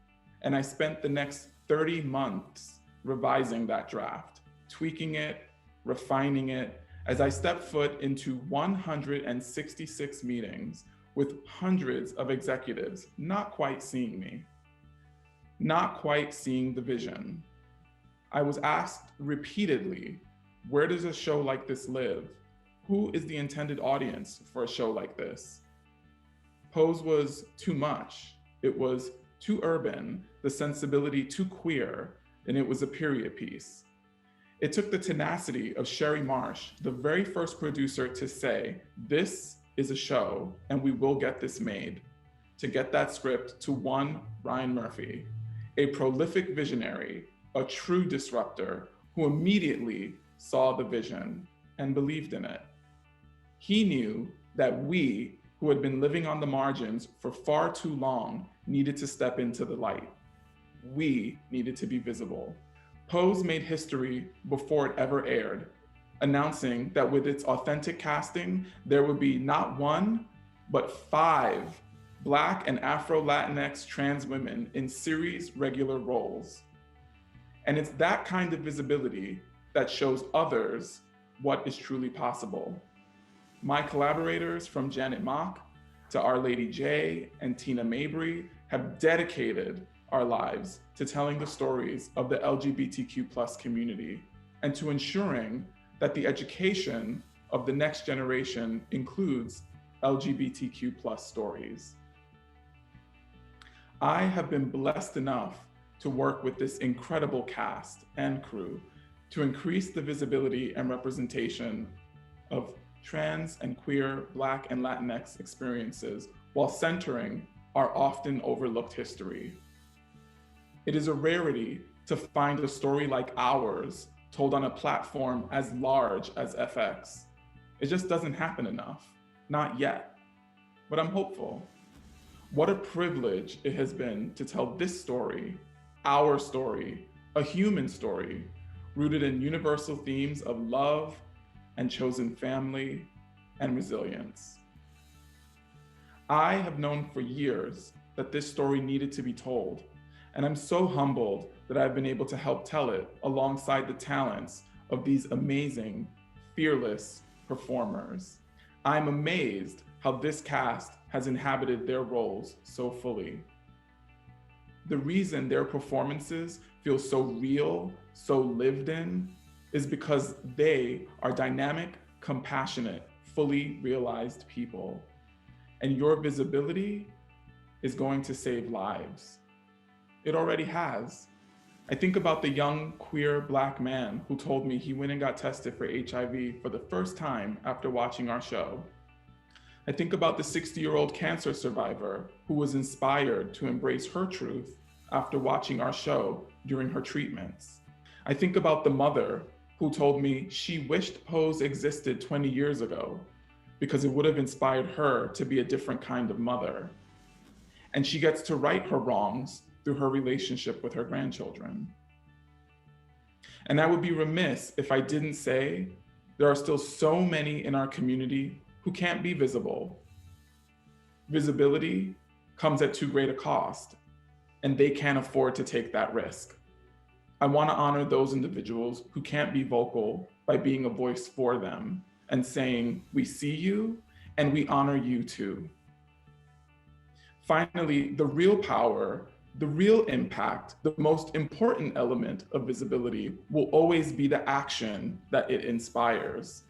and I spent the next 30 months revising that draft, tweaking it, refining it, as I stepped foot into 166 meetings with hundreds of executives not quite seeing me, not quite seeing the vision. I was asked repeatedly, where does a show like this live? Who is the intended audience for a show like this? Pose was too much. It was too urban, the sensibility too queer, and it was a period piece. It took the tenacity of Sherry Marsh, the very first producer, to say, this is a show and we will get this made, to get that script to one Ryan Murphy, a prolific visionary, a true disruptor who immediately saw the vision and believed in it. He knew that we, who had been living on the margins for far too long, needed to step into the light. We needed to be visible. Pose made history before it ever aired, announcing that with its authentic casting, there would be not one, but 5 Black and Afro-Latinx trans women in series regular roles. And it's that kind of visibility that shows others what is truly possible. My collaborators from Janet Mock to Our Lady J and Tina Mabry have dedicated our lives to telling the stories of the LGBTQ+ community and to ensuring that the education of the next generation includes LGBTQ+ stories. I have been blessed enough to work with this incredible cast and crew to increase the visibility and representation of trans and queer, Black and Latinx experiences while centering our often overlooked history. It is a rarity to find a story like ours told on a platform as large as FX. It just doesn't happen enough, not yet, but I'm hopeful. What a privilege it has been to tell this story, our story, a human story, rooted in universal themes of love and chosen family and resilience. I have known for years that this story needed to be told, and I'm so humbled that I've been able to help tell it alongside the talents of these amazing, fearless performers. I'm amazed how this cast has inhabited their roles so fully. The reason their performances feel so real, so lived in, is because they are dynamic, compassionate, fully realized people. And your visibility is going to save lives. It already has. I think about the young queer Black man who told me he went and got tested for HIV for the first time after watching our show. I think about the 60-year-old cancer survivor who was inspired to embrace her truth after watching our show during her treatments. I think about the mother who told me she wished Pose existed 20 years ago because it would have inspired her to be a different kind of mother. And she gets to right her wrongs through her relationship with her grandchildren. And I would be remiss if I didn't say there are still so many in our community who can't be visible. Visibility comes at too great a cost, and they can't afford to take that risk. I want to honor those individuals who can't be vocal by being a voice for them and saying, we see you, and we honor you too. Finally, the real power, the real impact, the most important element of visibility will always be the action that it inspires.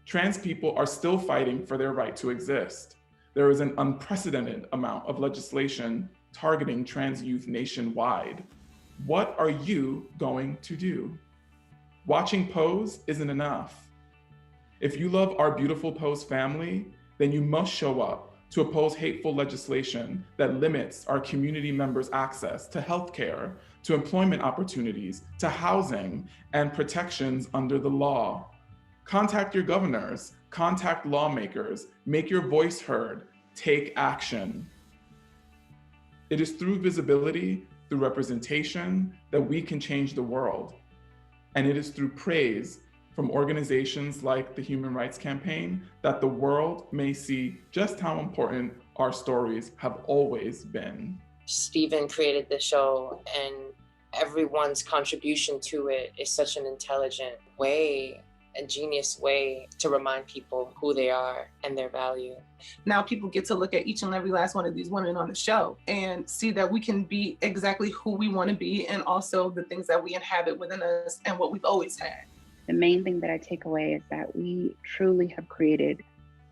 Trans people are still fighting for their right to exist. There is an unprecedented amount of legislation targeting trans youth nationwide. What are you going to do? Watching Pose isn't enough. If you love our beautiful Pose family, then you must show up to oppose hateful legislation that limits our community members' access to healthcare, to employment opportunities, to housing, and protections under the law. Contact your governors, contact lawmakers, make your voice heard, take action. It is through visibility, through representation, that we can change the world. And it is through praise from organizations like the Human Rights Campaign that the world may see just how important our stories have always been. Steven created the show, and everyone's contribution to it is such an intelligent way, a genius way to remind people who they are and their value. Now people get to look at each and every last one of these women on the show and see that we can be exactly who we want to be, and also the things that we inhabit within us and what we've always had. The main thing that I take away is that we truly have created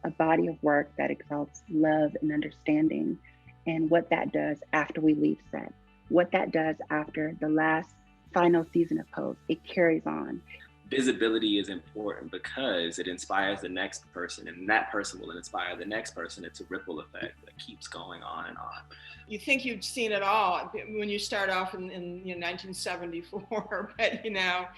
a body of work that exalts love and understanding, and what that does after we leave set, what that does after the last final season of Pose, it carries on. Visibility is important because it inspires the next person, and that person will inspire the next person. It's a ripple effect that keeps going on and on. You think you've seen it all when you start off in 1974, but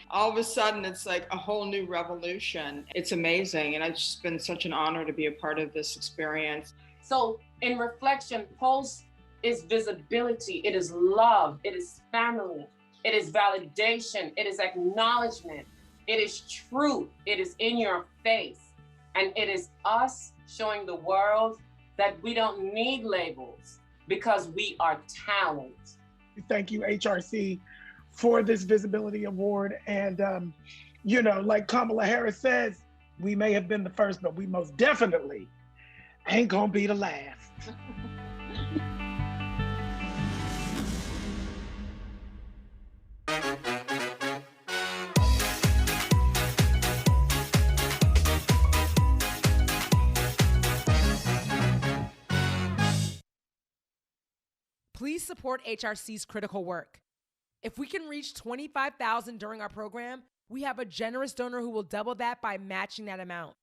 all of a sudden it's like a whole new revolution. It's amazing, and it's just been such an honor to be a part of this experience. So in reflection, Pose is visibility, it is love, it is family, it is validation, it is acknowledgement. It is truth, it is in your face, and it is us showing the world that we don't need labels because we are talent. Thank you, HRC, for this Visibility Award. And, like Kamala Harris says, we may have been the first, but we most definitely ain't gonna be the last. Please support HRC's critical work. If we can reach $25,000 during our program, we have a generous donor who will double that by matching that amount.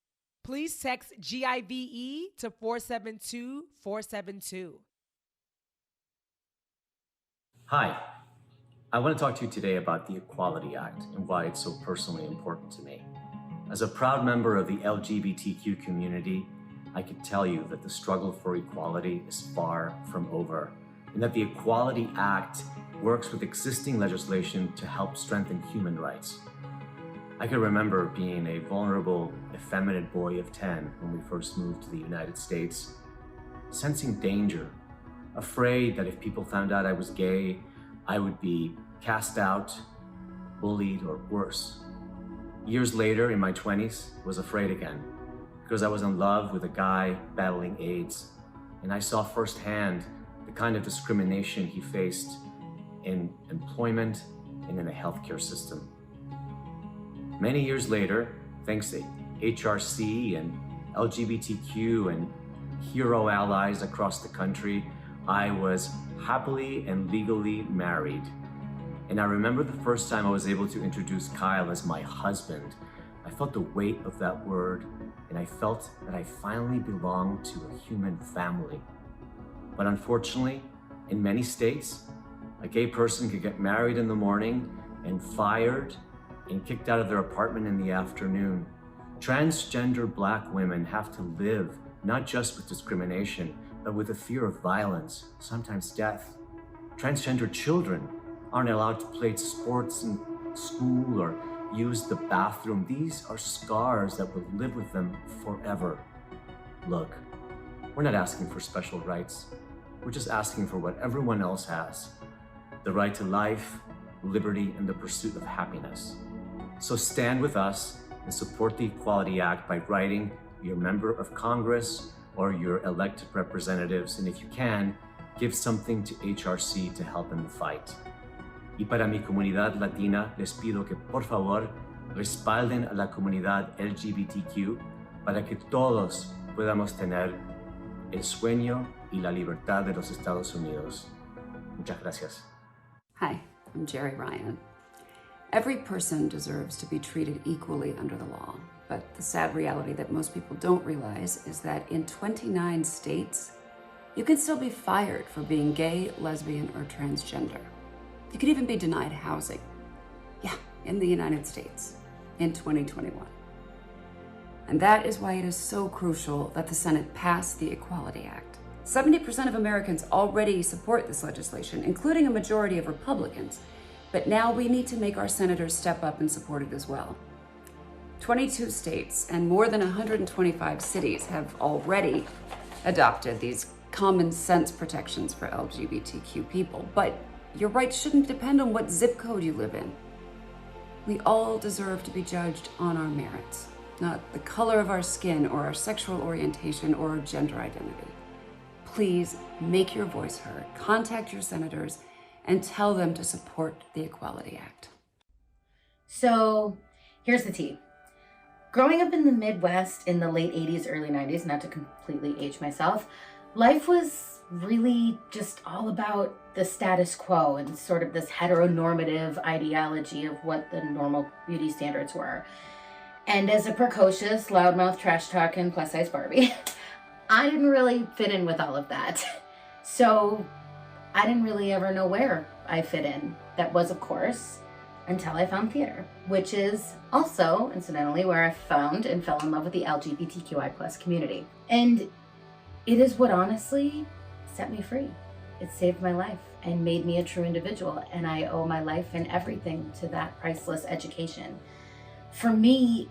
Please text GIVE to 472-472. Hi, I want to talk to you today about the Equality Act and why it's so personally important to me. As a proud member of the LGBTQ community, I can tell you that the struggle for equality is far from over, and that the Equality Act works with existing legislation to help strengthen human rights. I can remember being a vulnerable, effeminate boy of 10 when we first moved to the United States, sensing danger, afraid that if people found out I was gay, I would be cast out, bullied, or worse. Years later, in my 20s, was afraid again, because I was in love with a guy battling AIDS, and I saw firsthand the kind of discrimination he faced in employment and in the healthcare system. Many years later, thanks to HRC and LGBTQ and hero allies across the country, I was happily and legally married. And I remember the first time I was able to introduce Kyle as my husband. I felt the weight of that word, and I felt that I finally belonged to a human family. But unfortunately, in many states, a gay person could get married in the morning and fired and kicked out of their apartment in the afternoon. Transgender Black women have to live not just with discrimination, but with the fear of violence, sometimes death. Transgender children aren't allowed to play sports in school or use the bathroom. These are scars that will live with them forever. Look, we're not asking for special rights. We're just asking for what everyone else has: the right to life, liberty, and the pursuit of happiness. So stand with us and support the Equality Act by writing your member of Congress or your elected representatives, and if you can, give something to HRC to help in the fight. Y para mi comunidad latina, les pido que por favor respalden a la comunidad LGBTQ para que todos podamos tener el sueño y la libertad de los Estados Unidos. Muchas gracias. Hi, I'm Jerry Ryan. Every person deserves to be treated equally under the law, but the sad reality that most people don't realize is that in 29 states, you can still be fired for being gay, lesbian, or transgender. You could even be denied housing. Yeah, in the United States in 2021. And that is why it is so crucial that the Senate pass the Equality Act. 70% of Americans already support this legislation, including a majority of Republicans. But now we need to make our senators step up and support it as well. 22 states and more than 125 cities have already adopted these common sense protections for LGBTQ people. But your rights shouldn't depend on what zip code you live in. We all deserve to be judged on our merits, not the color of our skin or our sexual orientation or our gender identity. Please make your voice heard, contact your senators, and tell them to support the Equality Act. So here's the tea. Growing up in the Midwest in the late 80s, early 90s, not to completely age myself, life was really just all about the status quo and sort of this heteronormative ideology of what the normal beauty standards were. And as a precocious, loudmouth, trash-talking, plus-size Barbie, I didn't really fit in with all of that. So I didn't really ever know where I fit in. That was, of course, until I found theater, which is also, incidentally, where I found and fell in love with the LGBTQI+ community. And it is what honestly set me free. It saved my life and made me a true individual, and I owe my life and everything to that priceless education. For me,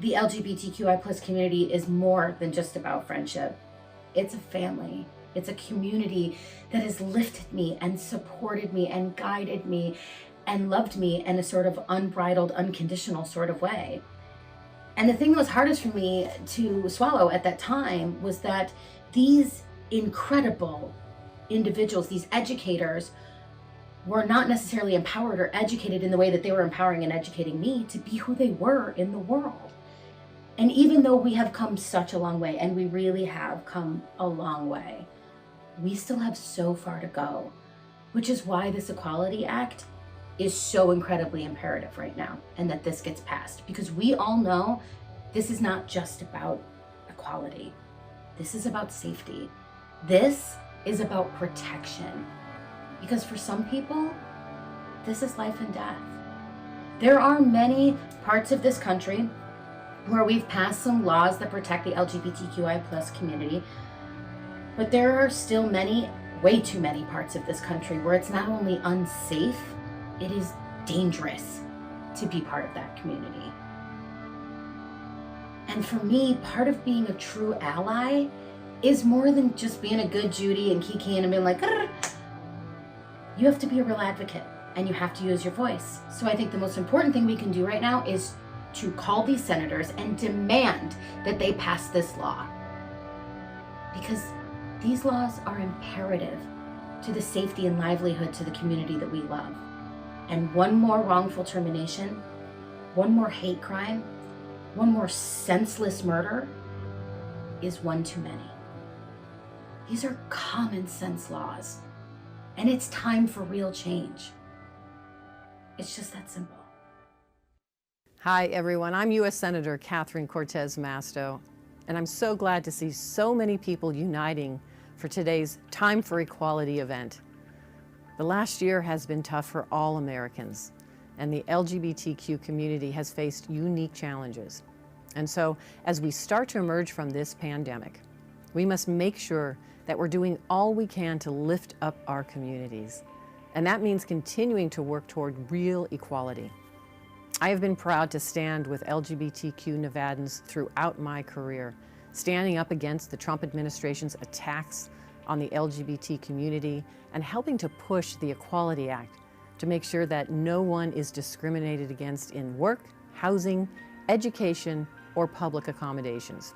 the LGBTQI+ community is more than just about friendship. It's a family. It's a community that has lifted me and supported me and guided me and loved me in a sort of unbridled, unconditional sort of way. And the thing that was hardest for me to swallow at that time was that these incredible individuals, these educators, were not necessarily empowered or educated in the way that they were empowering and educating me to be who they were in the world. And even though we have come such a long way, and we really have come a long way, we still have so far to go, which is why this Equality Act is so incredibly imperative right now, and that this gets passed, because we all know this is not just about equality. This is about safety. This is about protection, because for some people, this is life and death. There are many parts of this country where we've passed some laws that protect the LGBTQI+ community, but there are still many, way too many parts of this country where it's not only unsafe, it is dangerous to be part of that community. And for me, part of being a true ally is more than just being a good Judy and kikiing and being like, "Grr." You have to be a real advocate and you have to use your voice. So I think the most important thing we can do right now is to call these senators and demand that they pass this law. Because these laws are imperative to the safety and livelihood to the community that we love. And one more wrongful termination, one more hate crime, one more senseless murder is one too many. These are common sense laws, and it's time for real change. It's just that simple. Hi, everyone. I'm U.S. Senator Catherine Cortez Masto, and I'm so glad to see so many people uniting for today's Time for Equality event. The last year has been tough for all Americans, and the LGBTQ community has faced unique challenges. And so, as we start to emerge from this pandemic, we must make sure that we're doing all we can to lift up our communities. And that means continuing to work toward real equality. I have been proud to stand with LGBTQ Nevadans throughout my career, standing up against the Trump administration's attacks on the LGBT community and helping to push the Equality Act to make sure that no one is discriminated against in work, housing, education, or public accommodations.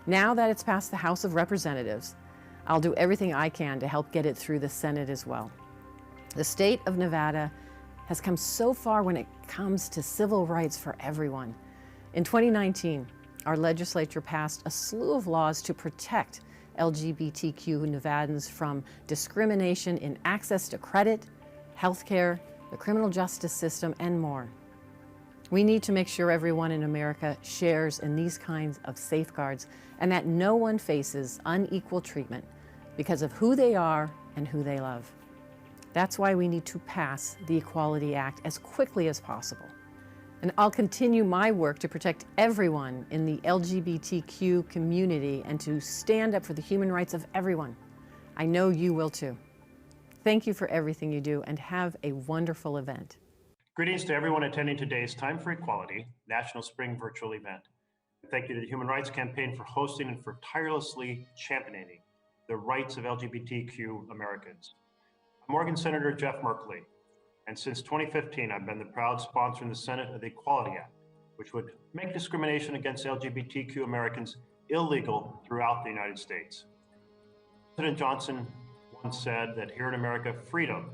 Now that it's passed the House of Representatives, I'll do everything I can to help get it through the Senate as well. The state of Nevada has come so far when it comes to civil rights for everyone. In 2019, our legislature passed a slew of laws to protect LGBTQ Nevadans from discrimination in access to credit, healthcare, the criminal justice system, and more. We need to make sure everyone in America shares in these kinds of safeguards and that no one faces unequal treatment because of who they are and who they love. That's why we need to pass the Equality Act as quickly as possible. And I'll continue my work to protect everyone in the LGBTQ community and to stand up for the human rights of everyone. I know you will too. Thank you for everything you do and have a wonderful event. Greetings to everyone attending today's Time for Equality National Spring Virtual Event. Thank you to the Human Rights Campaign for hosting and for tirelessly championing the rights of LGBTQ Americans. I'm Oregon Senator Jeff Merkley, and since 2015, I've been the proud sponsor in the Senate of the Equality Act, which would make discrimination against LGBTQ Americans illegal throughout the United States. President Johnson once said that here in America, freedom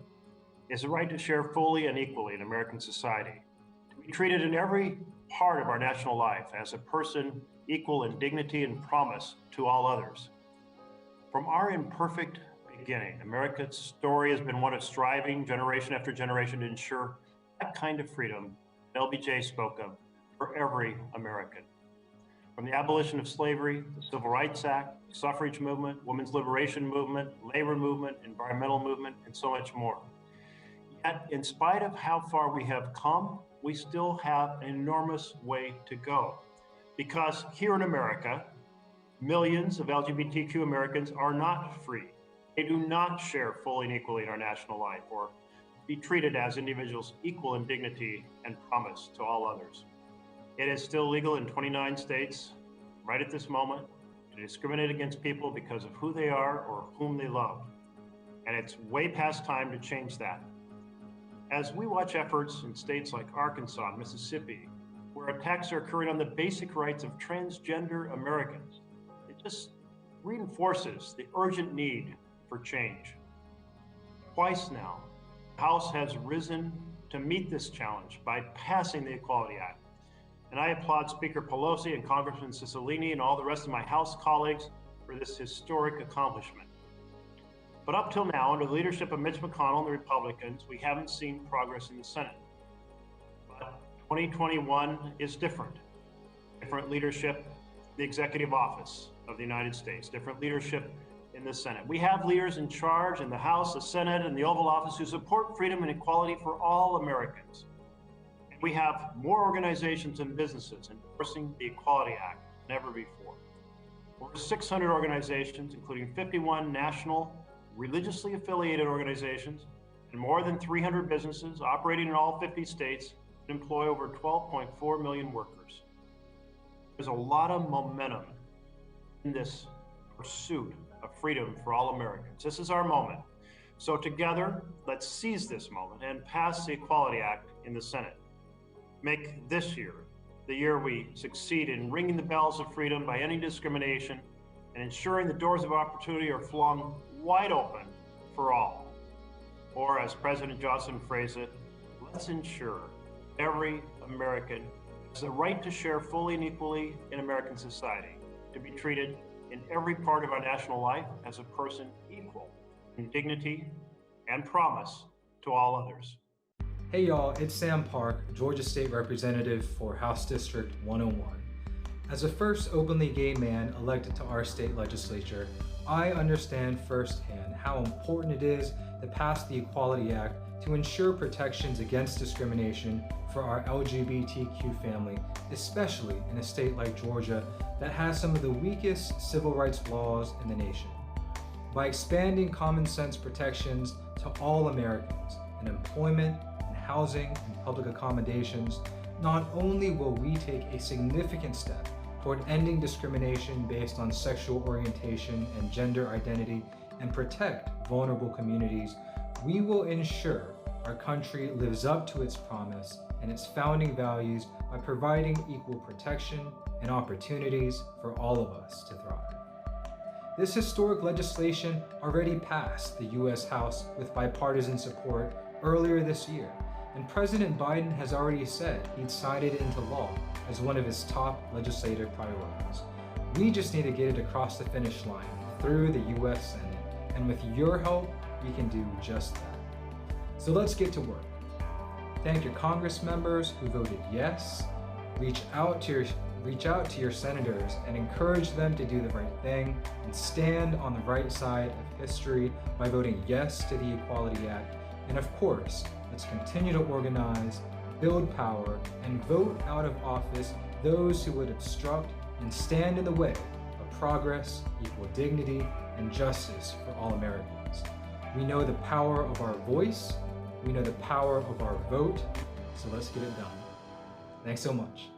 is the right to share fully and equally in American society, to be treated in every part of our national life as a person equal in dignity and promise to all others. From our imperfect beginning, America's story has been one of striving generation after generation to ensure that kind of freedom LBJ spoke of for every American. From the abolition of slavery, the Civil Rights Act, the suffrage movement, women's liberation movement, labor movement, environmental movement, and so much more. Yet, in spite of how far we have come, we still have an enormous way to go. Because here in America, millions of LGBTQ Americans are not free. They do not share fully and equally in our national life or be treated as individuals equal in dignity and promise to all others. It is still legal in 29 states, right at this moment, to discriminate against people because of who they are or whom they love. And it's way past time to change that. As we watch efforts in states like Arkansas and Mississippi, where attacks are occurring on the basic rights of transgender Americans, it just reinforces the urgent need for change. Twice now, the House has risen to meet this challenge by passing the Equality Act. And I applaud Speaker Pelosi and Congressman Cicilline and all the rest of my House colleagues for this historic accomplishment. But up till now, under the leadership of Mitch McConnell and the Republicans, we haven't seen progress in the Senate. But 2021 is different. Different leadership in the executive office of the United States, different leadership in the Senate. We have leaders in charge in the House, the Senate, and the Oval Office who support freedom and equality for all Americans. And we have more organizations and businesses enforcing the Equality Act than ever before. Over 600 organizations, including 51 national religiously affiliated organizations, and more than 300 businesses operating in all 50 states and employ over 12.4 million workers. There's a lot of momentum in this pursuit of freedom for all Americans. This is our moment. So together, let's seize this moment and pass the Equality Act in the Senate. Make this year the year we succeed in ringing the bells of freedom by ending discrimination and ensuring the doors of opportunity are flung wide open for all. Or as President Johnson phrased it, let's ensure every American has the right to share fully and equally in American society, to be treated in every part of our national life as a person equal in dignity and promise to all others. Hey y'all, it's Sam Park, Georgia State Representative for House District 101. As the first openly gay man elected to our state legislature, I understand firsthand how important it is to pass the Equality Act to ensure protections against discrimination for our LGBTQ family, especially in a state like Georgia that has some of the weakest civil rights laws in the nation. By expanding common sense protections to all Americans in employment, in housing, and public accommodations, not only will we take a significant step toward ending discrimination based on sexual orientation and gender identity and protect vulnerable communities, we will ensure our country lives up to its promise and its founding values by providing equal protection and opportunities for all of us to thrive. This historic legislation already passed the U.S. House with bipartisan support earlier this year, and President Biden has already said he'd signed it into law as one of his top legislative priorities. We just need to get it across the finish line through the U.S. Senate, and with your help, we can do just that. So let's get to work. Thank your Congress members who voted yes. Reach out to your senators and encourage them to do the right thing and stand on the right side of history by voting yes to the Equality Act. And of course, let's continue to organize, build power, and vote out of office those who would obstruct and stand in the way of progress, equal dignity, and justice for all Americans. We know the power of our voice, we know the power of our vote, so let's get it done. Thanks so much.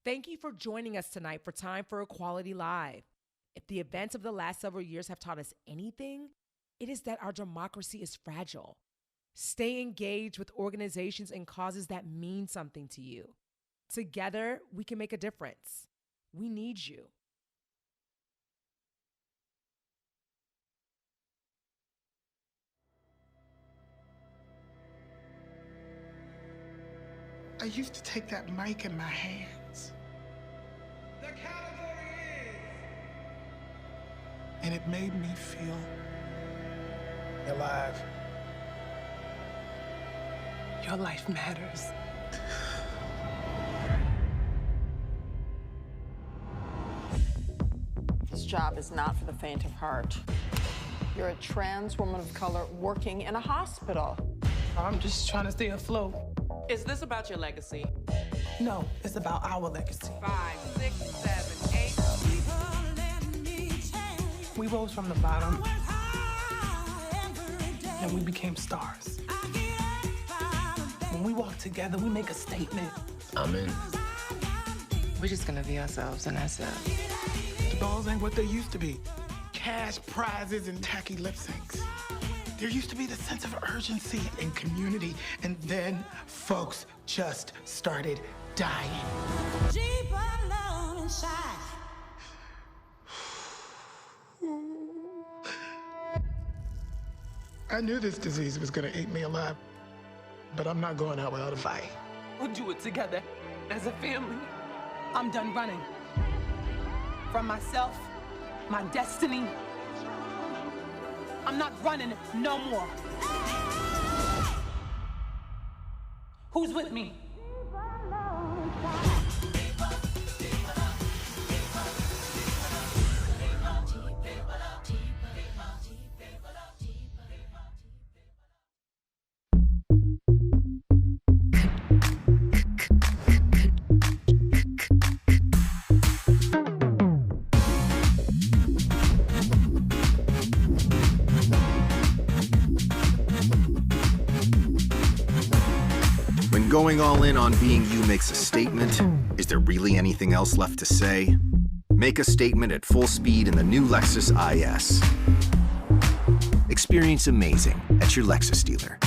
Thank you for joining us tonight for Time for Equality Live. If the events of the last several years have taught us anything, it is that our democracy is fragile. Stay engaged with organizations and causes that mean something to you. Together, we can make a difference. We need you. I used to take that mic in my hands. The category is... And it made me feel alive. Your life matters. This job is not for the faint of heart. You're a trans woman of color working in a hospital. I'm just trying to stay afloat. Is this about your legacy? No, it's about our legacy. 5, 6, 7, 8. We rose from the bottom, and we became stars. When we walk together, we make a statement. I'm in. We're just gonna be ourselves, and that's it. The balls ain't what they used to be. Cash prizes and tacky lip syncs. There used to be the sense of urgency and community, and then folks just started dying. Deep alone inside. I knew this disease was gonna eat me alive, but I'm not going out without a fight. We'll do it together, as a family. I'm done running. From myself, my destiny. I'm not running no more. Who's with me? Going all in on being you makes a statement. Is there really anything else left to say? Make a statement at full speed in the new Lexus IS. Experience amazing at your Lexus dealer.